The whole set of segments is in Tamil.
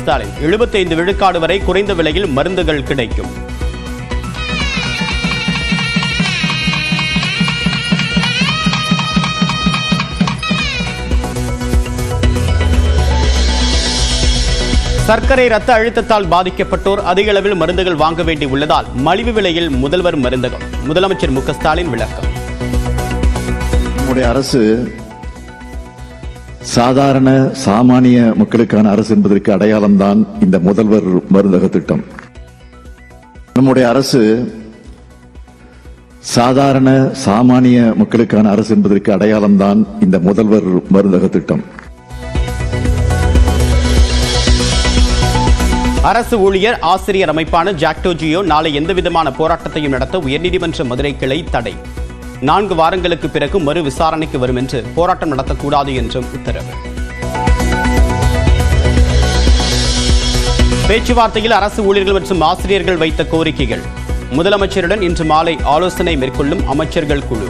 ஸ்டாலின். 75 விழுக்காடு வரை குறைந்த விலையில் மருந்துகள் கிடைக்கும். சர்க்கரை ரத்த அழுத்தத்தால் பாதிக்கப்பட்டோர் அதிக அளவில் மருந்துகள் வாங்க வேண்டி உள்ளதால் மலிவு விலையில் முதல்வர் மருந்தகம். முதலமைச்சர் மு க ஸ்டாலின் விளக்கம். நம்முடைய அரசு சாதாரண சாமானிய மக்களுக்கான அரசு என்பதற்கு அடையாளம்தான் இந்த முதல்வர் மருந்தக திட்டம். நம்முடைய அரசு சாதாரண சாமானிய மக்களுக்கான அரசு என்பதற்கு அடையாளம்தான் இந்த முதல்வர் மருந்தக திட்டம். அரசு ஊழியர் ஆசிரியர் அமைப்பான ஜாக்டோஜியோ நாளை எந்தவிதமான போராட்டத்தையும் நடத்த உயர்நீதிமன்ற மதுரை கிளை தடை. 4 வாரங்களுக்கு பிறகு மறு விசாரணைக்கு வரும் என்று போராட்டம் நடத்தக்கூடாது என்றும் உத்தரவு. பேச்சுவார்த்தையில் அரசு ஊழியர்கள் மற்றும் ஆசிரியர்கள் வைத்த கோரிக்கைகள். முதலமைச்சருடன் இன்று மாலை ஆலோசனை மேற்கொள்ளும் அமைச்சர்கள் குழு.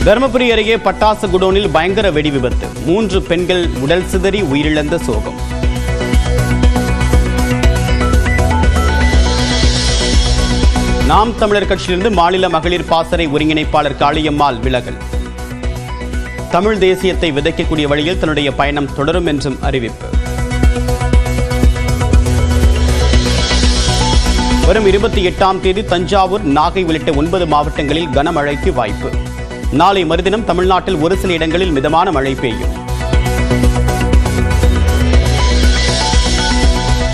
தருமபுரி அருகே பட்டாசு குடோனில் பயங்கர வெடி விபத்து. 3 பெண்கள் உடல் சிதறி உயிரிழந்த சோகம். நாம் தமிழர் கட்சியிலிருந்து மாநில மகளிர் பாசறை ஒருங்கிணைப்பாளர் காளியம்மாள் விலகல். தமிழ் தேசியத்தை விதைக்கக்கூடிய வழியில் தன்னுடைய பயணம் தொடரும் என்றும் அறிவிப்பு. வரும் 28ஆம் தேதி தஞ்சாவூர், நாகை உள்ளிட்ட 9 மாவட்டங்களில் கனமழைக்கு வாய்ப்பு. நாளை மறுதினம் தமிழ்நாட்டில் ஒரு சில இடங்களில் மிதமான மழை பெய்யும்.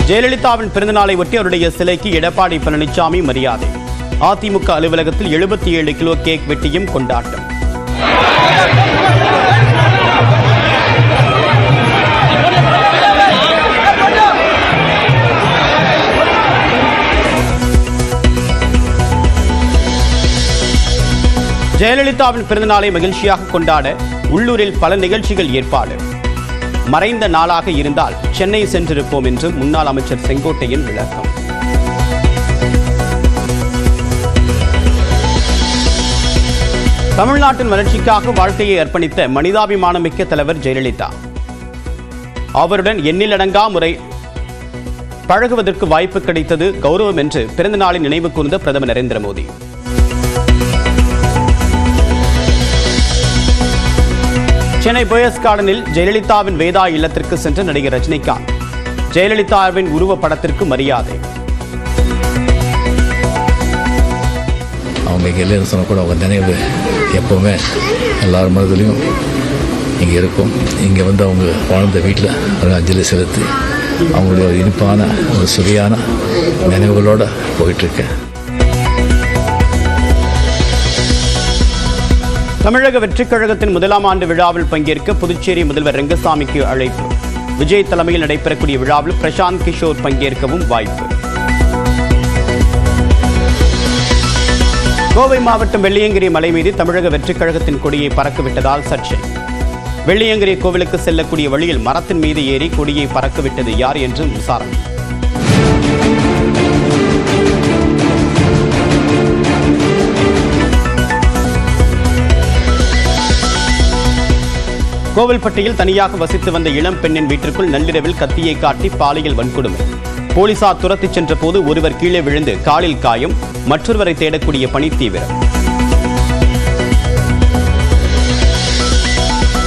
ஜெயலலிதாவின் பிறந்தநாளை ஒட்டி அவருடைய சிலைக்கு எடப்பாடி பழனிசாமி மரியாதை. அதிமுக அலுவலகத்தில் 77 கிலோ கேக் வெட்டியும் கொண்டாட்டம். ஜெயலலிதாவின் பிறந்தநாளை மகிழ்ச்சியாக கொண்டாட உள்ளூரில் பல நிகழ்ச்சிகள் ஏற்பாடு. மறைந்த நாளாக இருந்தால் சென்னை சென்றிருப்போம் என்று முன்னாள் அமைச்சர் செங்கோட்டையன் விளக்கம். தமிழ்நாட்டின் வளர்ச்சிக்காக வாழ்க்கையை அர்ப்பணித்த மனிதாபிமானமிக்க தலைவர் ஜெயலலிதா. அவருடன் எண்ணிலடங்கா முறை பழகுவதற்கு வாய்ப்பு கிடைத்தது கௌரவம் என்று பிறந்த நாளில் நினைவு கூர்ந்த பிரதமர் நரேந்திர மோடி. சென்னை போயஸ் கார்டனில் ஜெயலலிதாவின் வேதா இல்லத்திற்கு சென்ற நடிகர் ரஜினிகாந்த். ஜெயலலிதாவின் உருவ படத்திற்கு மரியாதை. அவங்க இங்கே இல்லைன்னு சொன்ன கூட அவங்க நினைவு எப்போவுமே எல்லார் மனதிலையும் இங்கே இருக்கும். இங்கே வந்து அவங்க வாழ்ந்த வீட்டில் ஒரு அஞ்சலி செலுத்தி அவங்களுடைய ஒரு இனிப்பான ஒரு சுவையான நினைவுகளோடு போயிட்டுருக்கேன். தமிழக வெற்றிக் கழகத்தின் 1ஆம் ஆண்டு விழாவில் பங்கேற்க புதுச்சேரி முதல்வர் ரெங்கசாமிக்கு அழைப்பு. விஜய் தலைமையில் நடைபெறக்கூடிய விழாவில் பிரசாந்த் கிஷோர் பங்கேற்கவும் வாய்ப்பு. கோவை மாவட்டம் வெள்ளியங்கிரி மலை மீது தமிழக வெற்றிக் கழகத்தின் கொடியை பறக்கவிட்டதால் சர்ச்சை. வெள்ளியங்கிரி கோவிலுக்கு செல்லக்கூடிய வழியில் மரத்தின் மீது ஏறி கொடியை பறக்கவிட்டது யார் என்றும் விசாரணை. கோவில்பட்டியில் தனியாக வசித்து வந்த இளம் பெண்ணின் வீட்டிற்குள் நள்ளிரவில் கத்தியை காட்டி பாலியல் வன்கொடுமை. போலீசார் துரத்திச் சென்ற போது ஒருவர் கீழே விழுந்து காலில் காயம், மற்றொருவரை தேடக்கூடிய பணி தீவிரம்.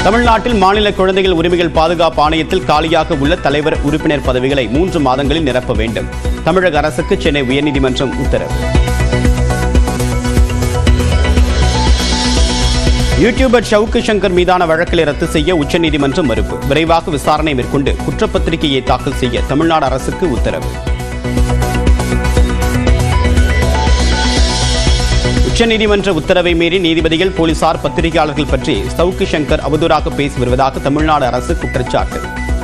தமிழ்நாட்டில் மாநில குழந்தைகள் உரிமைகள் பாதுகாப்பு ஆணையத்தில் காலியாக உள்ள தலைவர், உறுப்பினர் பதவிகளை 3 மாதங்களில் நிரப்ப வேண்டும். தமிழக அரசுக்கு சென்னை உயர்நீதிமன்றம் உத்தரவு. யூடியூபர் ஷவுக்கு சங்கர் மீதான வழக்கில் ரத்து செய்ய உச்சநீதிமன்றம் மறுப்பு. விரைவாக விசாரணை மேற்கொண்டு குற்றப்பத்திரிகையை தாக்கல் செய்ய தமிழ்நாடு அரசுக்கு உத்தரவு. உச்சநீதிமன்ற உத்தரவை மீறி நீதிபதிகள், போலீசார், பத்திரிகையாளர்கள் பற்றி ஷவுக்கு சங்கர் அவதூறாக பேசி வருவதாக தமிழ்நாடு அரசு குற்றச்சாட்டு.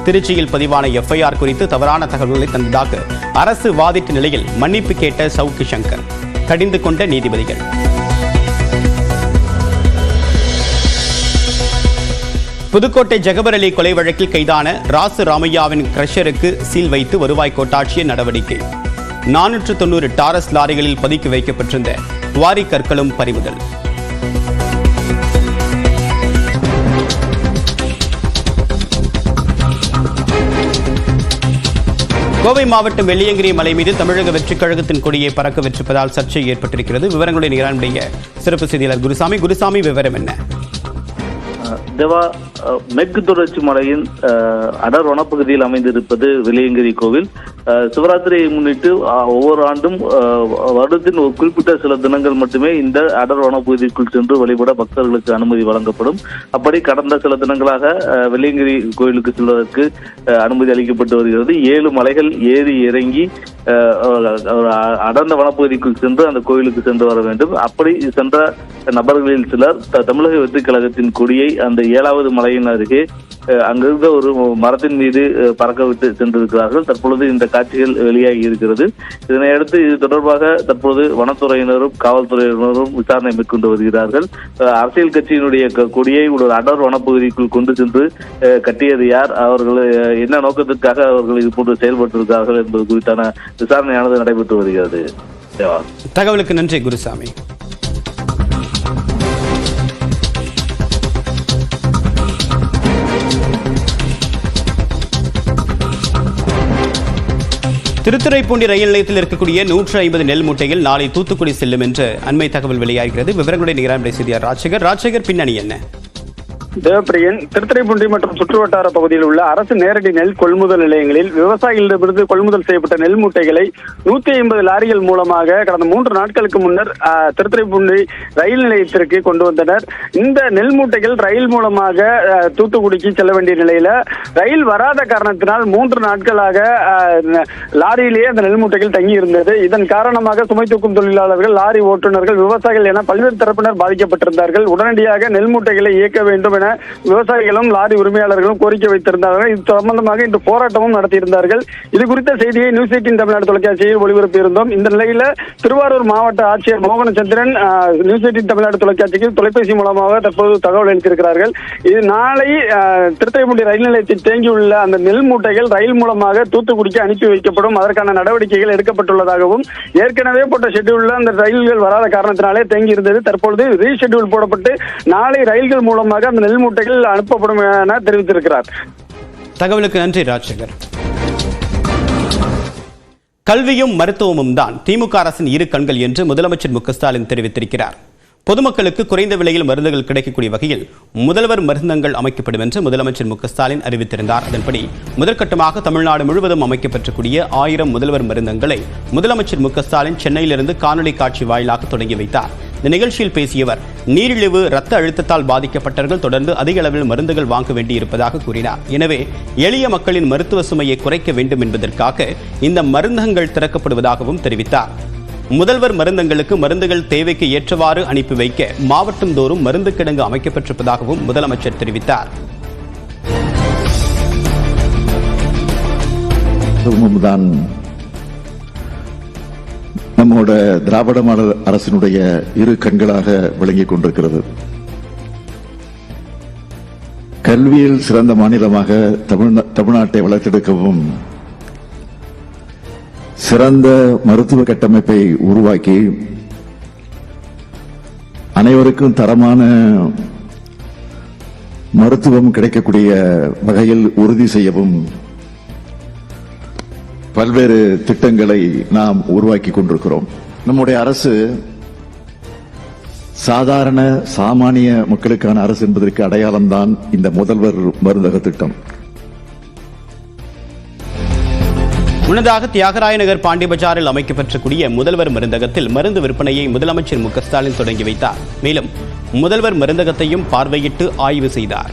திருச்சியில் பதிவான எஃப்ஐஆர் குறித்து தவறான தகவல்களை தந்ததாக அரசு வாதிட்ட நிலையில் மன்னிப்பு கேட்ட ஷவுக்கு சங்கர். கடிந்து கொண்ட நீதிபதிகள். புதுக்கோட்டை ஜகபர் அலி கொலை வழக்கில் கைதான ராசு ராமையாவின் கிரஷருக்கு சீல் வைத்து வருவாய் கோட்டாட்சியர் நடவடிக்கை. 490 டாரஸ் லாரிகளில் பதுக்கி வைக்கப்பட்டிருந்த குவாரி கற்களும் பறிமுதல். கோவை மாவட்டம் வெள்ளியங்கிரி மலை மீது தமிழக வெற்றிக் கழகத்தின் கொடியை பறக்கவிட்டிருப்பதால் சர்ச்சை ஏற்பட்டிருக்கிறது. விவரங்களை நிகழ்ச்சிய சிறப்பு செய்தியாளர் குருசாமி விவரம் என்ன? தேவா, மேற்கு தொடர்ச்சி மலையின் அடர் வனப்பகுதியில் அமைந்திருப்பது வெள்ளியங்கிரி கோவில். சிவராத்திரியை முன்னிட்டு ஒவ்வொரு ஆண்டும் வருடத்தின் ஒரு குறிப்பிட்ட சில தினங்கள் மட்டுமே இந்த அடர் வனப்பகுதிக்குள் சென்று வழிபட பக்தர்களுக்கு அனுமதி வழங்கப்படும். அப்படி கடந்த சில தினங்களாக வெள்ளியங்கிரி கோவிலுக்கு செல்வதற்கு அனுமதி அளிக்கப்பட்டு வருகிறது. 7 மலைகள் ஏறி இறங்கி அடர்ந்த வனப்பகுதிக்குள் சென்று அந்த கோவிலுக்கு சென்று வர வேண்டும். அப்படி சென்ற நபர்களில் சிலர் தமிழக வெற்றிக் கழகத்தின் கொடியை அந்த 7வது மலையின் அருகே அங்கிருந்த ஒரு மரத்தின் மீது பறக்க விட்டு சென்றிருக்கிறார்கள். தற்பொழுது இந்த காட்சிகள் வெளியாகி இருக்கிறது. இதனையடுத்து இது தொடர்பாக தற்போது வனத்துறையினரும் காவல்துறையினரும் விசாரணை மேற்கொண்டு வருகிறார்கள். அரசியல் கட்சியினுடைய கொடியை ஒரு அடர் வனப்பகுதிக்குள் கொண்டு சென்று கட்டியது யார், அவர்கள் என்ன நோக்கத்திற்காக அவர்கள் இது போன்று செயல்பட்டிருக்கிறார்கள் என்பது குறித்தான விசாரணையானது நடைபெற்று வருகிறது. தகவலுக்கு நன்றி குருசாமி. திருத்துறைப்பூண்டி ரயில் நிலையத்தில் இருக்கக்கூடிய 150 நெல் மூட்டைகள் நாளை தூத்துக்குடி செல்லும் என்று அண்மை தகவல் வெளியாகிறது. விவரங்களுடைய நிகரான செய்தியாளர் ராஜசேகர் பின்னணி என்ன? தேவப்பிரியன், திருத்துறைப்பூண்டி மற்றும் சுற்றுவட்டார பகுதியில் உள்ள அரசு நேரடி நெல் கொள்முதல் நிலையங்களில் விவசாயிகளிடமிருந்து கொள்முதல் செய்யப்பட்ட நெல் மூட்டைகளை 150 லாரிகள் மூலமாக கடந்த 3 நாட்களுக்கு முன்னர் திருத்துறைப்பூண்டி ரயில் நிலையத்திற்கு கொண்டு வந்தனர். இந்த நெல் மூட்டைகள் ரயில் மூலமாக தூத்துக்குடிக்கு செல்ல வேண்டிய நிலையில ரயில் வராத காரணத்தினால் 3 நாட்களாக லாரியிலேயே அந்த நெல் மூட்டைகள் தங்கி இருந்தது. இதன் காரணமாக சுமை தூக்கும் தொழிலாளர்கள், லாரி ஓட்டுநர்கள், விவசாயிகள் என பல்வேறு தரப்பினர் பாதிக்கப்பட்டிருந்தார்கள். உடனடியாக நெல் மூட்டைகளை இயக்க வேண்டும் விவசாயிகளும் லாரி உரிமையாளர்களும் கோரிக்கை வைத்திருந்தார்கள். இது சம்பந்தமாக இன்று போராட்டமும் நடத்தியிருந்தார்கள். இது குறித்த செய்தியை நியூஸ் 18 தமிழ்நாடு தொலைக்காட்சியில் ஒளிபரப்பியிருந்தோம். இந்த நிலையில திருவாரூர் மாவட்ட ஆட்சியர் மோகனச்சந்திரன் நியூஸ் 18 தமிழ்நாடு தொலைக்காட்சிக்கு தொலைபேசி மூலமாக தற்போது தகவல் அளித்திருக்கிறார்கள். இது நாளை திருத்துறைப்பூண்டி ரயில் நிலையத்தில் தேங்கியுள்ள அந்த நெல் மூட்டைகள் ரயில் மூலமாக தூத்துக்குடிக்கு அனுப்பி வைக்கப்படும். அதற்கான நடவடிக்கைகள் எடுக்கப்பட்டுள்ளதாகவும், ஏற்கனவே போட்ட ஷெட்யூல்ல அந்த ரயில்கள் வராத காரணத்தினாலே தேங்கி இருந்தது. தற்பொழுது ரீஷெட்யூல் போடப்பட்டு நாளை ரயில்கள் மூலமாக அந்த நெல் மூட்டைகள் அனுப்பப்படும் என தெரிவித்திருக்கிறார். தகவலுக்கு நன்றி ராஜசேகர். கல்வியும் மருத்துவமும் தான் திமுக அரசின் இரு கண்கள் என்று முதலமைச்சர் மு.க. ஸ்டாலின் தெரிவித்திருக்கிறார். பொதுமக்களுக்கு குறைந்த விலையில் மருந்துகள் கிடைக்கக்கூடிய வகையில் முதல்வர் மருந்தகங்கள் அமைக்கப்படும் என்று முதலமைச்சர் மு.க. ஸ்டாலின் அறிவித்திருந்தார். அதன்படி முதற்கட்டமாக தமிழ்நாடு முழுவதும் அமைக்கப்பட்டிருக்கூடிய 1000 முதல்வர் மருந்தகங்களை முதலமைச்சர் மு.க. ஸ்டாலின் சென்னையிலிருந்து காணொலி காட்சி வாயிலாக தொடங்கி வைத்தார். இந்த நிகழ்ச்சியில் பேசியவர் நீரிழிவு, ரத்த அழுத்தத்தால் பாதிக்கப்பட்டவர்கள் தொடர்ந்து அதிக அளவில் மருந்துகள் வாங்க வேண்டியிருப்பதாக கூறினார். எனவே எளிய மக்களின் மருத்துவ சுமையை குறைக்க வேண்டும் என்பதற்காக இந்த மருந்தகங்கள் திறக்கப்படுவதாகவும் தெரிவித்தார். முதல்வர் மருந்தகங்களுக்கு மருந்துகள் தேவைக்கு ஏற்றவாறு அனுப்பி வைக்க மாவட்டம் தோறும் மருந்து கிடங்கு அமைக்கப்பட்டிருப்பதாகவும் முதலமைச்சர் தெரிவித்தார். நம்மோட திராவிட மாடல் அரசினுடைய இரு கண்களாக விளங்கிக் கொண்டிருக்கிறது. கல்வியில் சிறந்த மாநிலமாக தமிழ்நாட்டை வளர்த்தெடுக்கவும், சிறந்த மருத்துவ கட்டமைப்பை உருவாக்கி அனைவருக்கும் தரமான மருத்துவம் கிடைக்கக்கூடிய வகையில் உறுதி செய்யவும் பல்வேறு திட்டங்களை நாம் உருவாக்கி கொண்டிருக்கிறோம். நம்முடைய அரசு சாதாரண சாமானிய மக்களுக்கான அரசு என்பதற்கு அடையாளம்தான் இந்த முதல்வர் மருந்தக திட்டம். முன்னதாக தியாகராய நகர் பாண்டி பஜாரில் அமைக்கப்பட்டிருக்கூடிய முதல்வர் மருந்தகத்தில் மருந்து விற்பனையை முதலமைச்சர் மு.க. ஸ்டாலின் தொடங்கி வைத்தார். மேலும் முதல்வர் மருந்தகத்தையும் பார்வையிட்டு ஆய்வு செய்தார்.